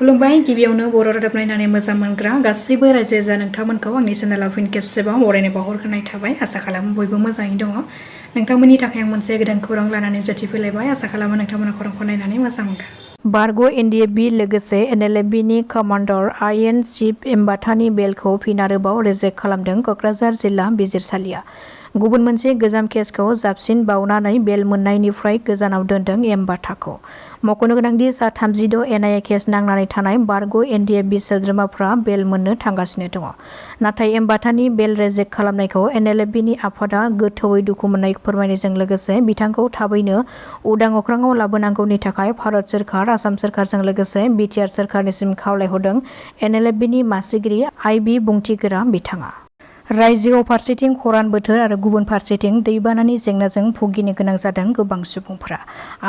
खुलुमबाय गिबियावनो बर' रादाब नायनानै मोजां मोनग्रा गासैबो रायजो राजा नोंथांमोनखौ आंनि चेनेलाव फिन खेबसेबाव बरायनाय बावहरग्रोनाय थाबाय। आसा खालामो बयबो मोजाङै दङ। नोंथांमोननि थाखाय आं मोनसे गोदान खौरां लानानै नुजाथिफैलायबाय। आसा खालामो नोंथांमोना खौरांखौ नायनानै मोजां मोनगोन। बारग' एनडिएफबि लोगोसे एनएलएफबिनि कमान्डार आइएन चिफ एम्बाटानि बेलखौ फिन आरोबाव रेजेक्ट खालामदों क'क्राझार जिल्ला बिजिरसालिया। गुबुन मोनसे गोजाम केसखौ जाबसिन बावनानै बेल मोननायनिफ्राय गोजानाव दोनदों एम्बाटाखौ। मख'नो गोनांदि सा 36 एनआइए केस नांनानै थानाय बारग' एनडिएफबि सोद्रोमाफ्रा बेल मोननो थांगासिनो दङ। नाथाय एम्बाटानि बेल रेजेक्ट खालामनायखौ एनएलएफबिनि आफादा गोथौयै दुखु मोननाय फोरमायनायजों लोगोसे बिथांखौ थाबैनो उदां अख्राङाव लाबोनांगौनि थाखाय भारत सोरखार, आसाम सोरखारजों लोगोसे बिटिआर सोरखारनिसिम खावलायहरदों एनएलएफबिनि मासिगिरि आइबि बुंथिगोरा बिथाङा। रायजोआव फारसेथिं खरान बोथोर आरो गुबुन फारसेथिं दैबानानि जेंनाजों भुगिनो गोनां जादों गोबां सुबुंफोरा।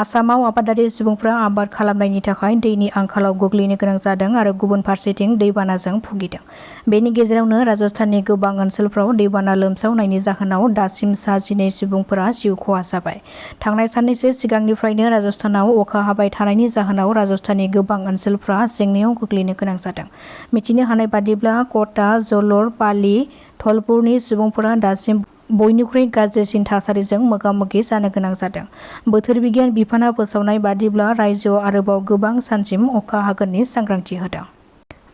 आसामाव आबादारि सुबुंफोरा आबाद खालामनायनि थाखाय दैनि आंखालाव गोग्लैनो गोनां जादों आरो गुबुन फारसेथिं दैबानाजों भुगिदों। बेनि गेजेरावनो राजस्थाननि गोबां ओनसोलफ्राव दैबाना लोमसावनायनि जाहोनाव दासिम सा 12 सुबुंफोरा जिउ खहा जाबाय। थांनाय साननैसो सिगांनिफ्रायनो राजस्थानाव अखा हाबाय थानायनि जाहोनाव राजस्थाननि गोबां ओनसोलफ्रा जेंनायाव गोग्लैनो गोनां जादों। मिथिनो हानाय बादिब्ला क'टा, जल'र, पाली, धलपुरनि सुबुंफोरा दासिम बयनिख्रुइ गाज्रिसिन थासारिजों मोगा-मोगि जानो गोनां जादों। बोथोर बिगियान बिफाना फोसावनाय बादिब्ला रायजोआव आरोबाव गोबां सानसिम अखा हागोननि सांग्रांथि होदों।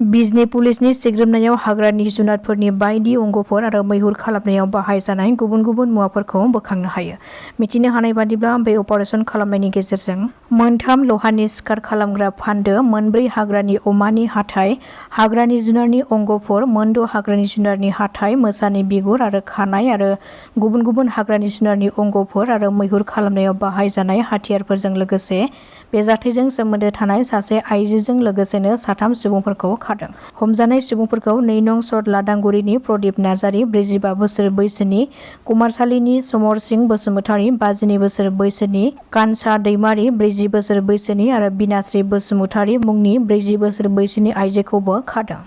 बिजनी पुलिसनि सिग्रोमनायाव हाग्रानि जुनारफोरनि बायदि अंगफोर आरो मैहुर खालामनायाव बाहायजानाय गुबुन गुबुन मुवाफोरखौ बोखांनो हायो। मिथिनो हानाय बादिब्ला बे अपारेसन खालामनायनि गेजेरजों मोनथाम लहानि सिखार खालामग्रा फान्दो, 4 हाग्रानि अमानि हाथाइ, हाग्रानि जुनारनि अंगफोर, 6 हाग्रानि जुनारनि हाथाइ, मोसानि बिगुर आरो खानाय आरो गुबुन गुबुन हाग्रानि जुनारनि अंगफोर आरो मैहुर खालामनायाव बाहायजानाय हाथियारफोरजों लोगोसे बे जाथायजों सोमोन्दो थानाय सासे आइजोजों लोगोसेनो 3 सुबुंफोरखौ खादों। हमजानाय सुबुंफोरखौ 2 नं सट लादांगुरिनि प्रदीप नार्जारी, 45 बोसोर बैसोनि, कुमारसालिनि समर सिंह बसुमतारी, 52 बोसोर बैसोनि, कानसा दैमारी, 40 बोसोर बैसोनि आरो बिनाश्री बसुमतारी मुंनि 40 बोसोर बैसोनि आइजोखौबो खादों।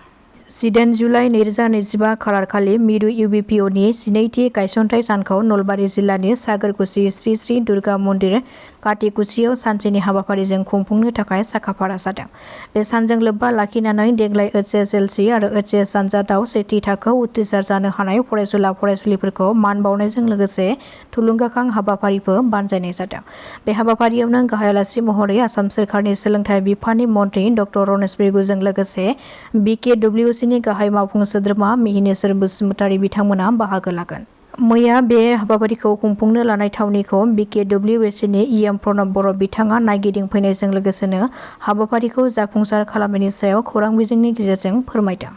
10 जुलाइ 2025 खालारखालि मिरु इउबिपिअनि 12थि गायसनथाइ सानखौ नलबारि जिल्लानि सागोरकुसि श्री श्री दुर्गा मन्दिर काटिकुसियाव सानसेनि हाबाफारिजों खुंफुंनो थाखाय साखाफारा जादों। बे सानजों लोब्बा लाखिनानै देग्लाय एचएसएलसी आरो एचएस आनजादाव सेथि थाखोआव उथ्रिसार जानो हानाय फरायसुला फरायसुलिफोरखौ मान बावनायजों लोगोसे थुलुंगाखां हाबाफारिबो बानजायनाय जादों। बे हाबाफारियावनो गाहाय आलासि महरै आसाम सोरखारनि सोलोंथाइ बिफाननि मन्थ्रि डक्टर रनेश पेगुजों लोगोसे बिकेडब्लिउसिनि गाहाय मावफुं सोद्रोमा मिहिनेश्वर बसुमतारी बिथांमोना बाहागो लागोन। मैया बे हाबाफारिखौ खुंफुंनो लानाय थावनिखौ बिकेडब्लिउसिनि इएम प्रणब बर' बिथाङा नायगिदिंफैनायजों लोगोसेनो हाबाफारिखौ जाफुंसार खालामनायनि सायाव खौरां बिजोंनि गेजेरजों फोरमायदों।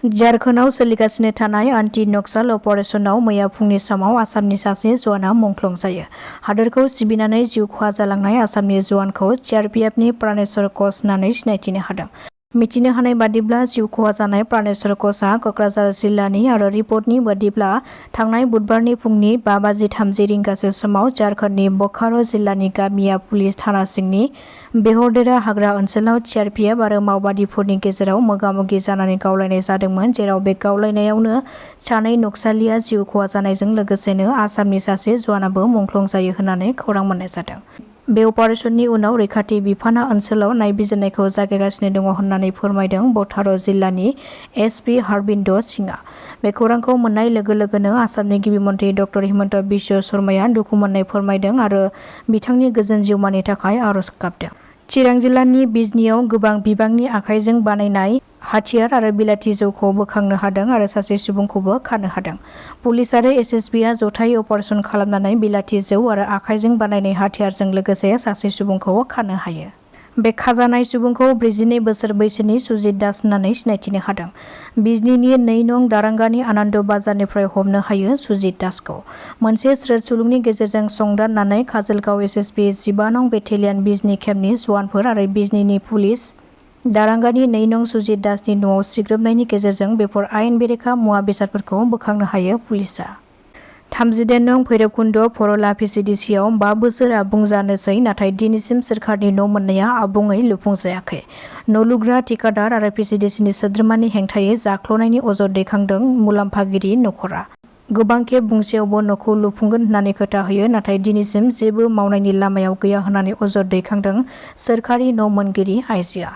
झारखन्डआव सोलिगासिनो थानाय एन्टि नक्साल अपारेशनाव मैया फुंनि समाव आसामनि सासे जवाना मुंख्लं जायो। हादोरखौ सिबिनानै जिउ खहा जालांनाय आसामनि जवानखौ सिआरपिएफनि प्राणेश्वर कच होननानै सिनायथिनो हादों। मिथिनो हानाय बादिब्ला जिउ खहा जानाय प्राणेश्वर कचआ क'क्राझार जिल्लानि आरो रिपर्टनि बादिब्ला थांनाय बुधबारनि फुंनि 5:30 रिंगासो समाव झारखन्डनि बोकारो जिल्लानि गामिया पुलिस थाना सिंनि बेहरदेरा हाग्रा ओनसोलाव सिआरपिएफ आरो माओबादिफोरनि गेजेराव मोगा-मोगि जानानै गावलायनाय जादोंमोन, जेराव बे गावलायनायावनो 2 नक्सालिया जिउ खहा जानायजों लोगोसेनो आसामनि सासे जवानाबो मुंख्लं जायो होननानै खौरां मोननाय जादों। बे अपारेशननि उनाव रैखाथि बिफाना ओनसोलाव नायबिजिरनायखौ जागायगासिनो दङ होननानै फोरमायदों बोकारो जिल्लानि एसपि हरबिन्द सिंहआ। बे खौरांखौ मोननाय लोगो लोगोनो आसामनि गिबि मन्थ्रि डक्टर हिमन्त बिश्व शर्माया दुखु मोननाय फोरमायदों आरो बिथांनि गोजोन जिउमानि थाखाय आरज गाबदों। चिरां जिल्लानि बिजनीआव गोबां बिबांनि आखाइजों बानायनाय हाथियार आरो बिलाथि जौखौ बोखांनो हादों आरो सासे सुबुंखौबो खानो हादों। पुलिस आरो एसएसबिआ जथायै अपारेशन खालामनानै बिलाथि जौ आरो आखाइजों बानायनाय हाथियारजों लोगोसे सासे सुबुंखौ खानो हायो। बे खाजानाय सुबुंखौ 42 बोसोर बैसोनि सुजित दास होननानै सिनायथिनो हादों। बिजनीनि 2 नं दारांगानि आनन्द बाजारनिफ्राय हमनो हायो सुजित दासखौ। मोनसे स्रोद सुलुंनि गेजेरजों संदाननानै काजलगांव एसएसबि 15 नं बेटेलियन बिजनी केम्पनि जवानफोर आरो बिजनीनि पुलिस दारांगानि 2 नं सुजित दासनि न'आव सिग्रोमनायनि गेजेरजों बेफोर आयेन बेरेखा मुवा बेसादफोरखौ बोखांनो हायो पुलिसआ। 38 नं भैरबकुन्द फरला भिसिडिसिआव 5 बोसोर आबुं जानोसै, नाथाय दिनैसिम सोरखारनि न' मोननाया आबुङै लुफुंजायाखै। न' लुग्रा ठिकादार आरो भिसिडिसिनि सोद्रोमानि हेंथायै जाख्ल'नायनि अजद दैखांदों मुलाम्फागिरि नखरा। गोबां खेब बुंसेयावबो न'खौ लुफुंगोन होननानै खोथा होयो, नाथाय दिनैसिम जेबो मावनायनि लामायाव गैया होननानै अजद दैखांदों सोरखारि न' मोनगिरि आइजोआ।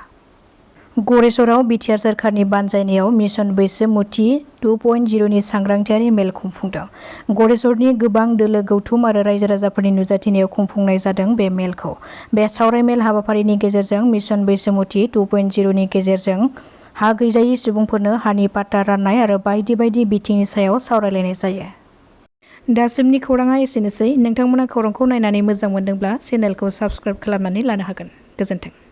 गरेस्वराव बिटिआर सोरखारनि बानजायनायाव मिशन बैसोमुथि 2.0 नि सांग्रांथियारि मेल खुंफुंदों। गरेस्वरनि गोबां दोलो गौथुम आरो रायजो राजाफोरनि नुजाथिनायाव खुंफुंनाय जादों बे मेलखौ। बे सावरायमेल हाबाफारिनि गेजेरजों मिशन बैसोमुथि 2.0 नि गेजेरजों हा गैजायै सुबुंफोरनो हानि पाट्टा राननाय आरो बायदि बायदि बिथिंनि सायाव सावरायलायनाय जायो। दासिमनि खौराङा एसेनोसै। नोंथांमोना खौरांखौ नायनानै मोजां मोनदोंब्ला चेनेलखौ साबस्क्राइब खालामनानै लानो हागोन। गोजोन्थों।